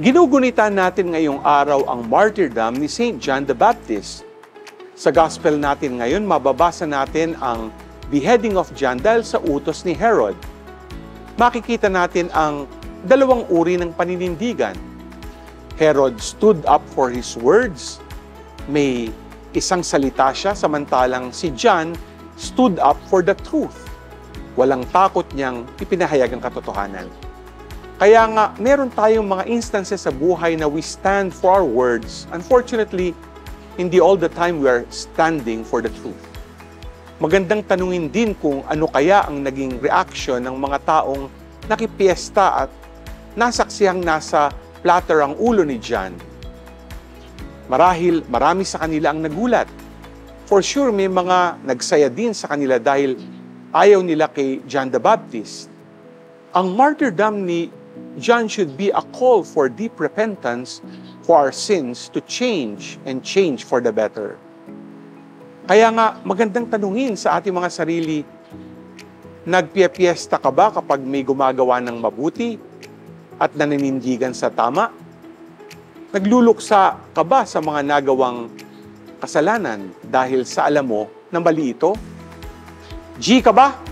Ginugunitan natin ngayong araw ang martyrdom ni St. John the Baptist. Sa gospel natin ngayon, mababasa natin ang beheading of John dahil sa utos ni Herod. Makikita natin ang dalawang uri ng paninindigan. Herod stood up for his words. May isang salita siya, samantalang si John stood up for the truth. Walang takot niyang ipinahayag ang katotohanan. Kaya nga, meron tayong mga instances sa buhay na we stand for our words. Unfortunately, hindi all the time we are standing for the truth. Magandang tanungin din kung ano kaya ang naging reaction ng mga taong nakipiesta at nasaksiyang nasa platter ang ulo ni John. Marahil marami sa kanila ang nagulat. For sure, may mga nagsaya din sa kanila dahil ayaw nila kay John the Baptist. Ang martyrdom ni John should be a call for deep repentance for our sins to change and change for the better. Kaya nga, magandang tanungin sa ating mga sarili, nagpipiesta ka ba kapag may gumagawa ng mabuti at naninindigan sa tama? Nagluluksa ka ba sa mga nagawang kasalanan dahil sa alam mo na mali ito? G ka ba?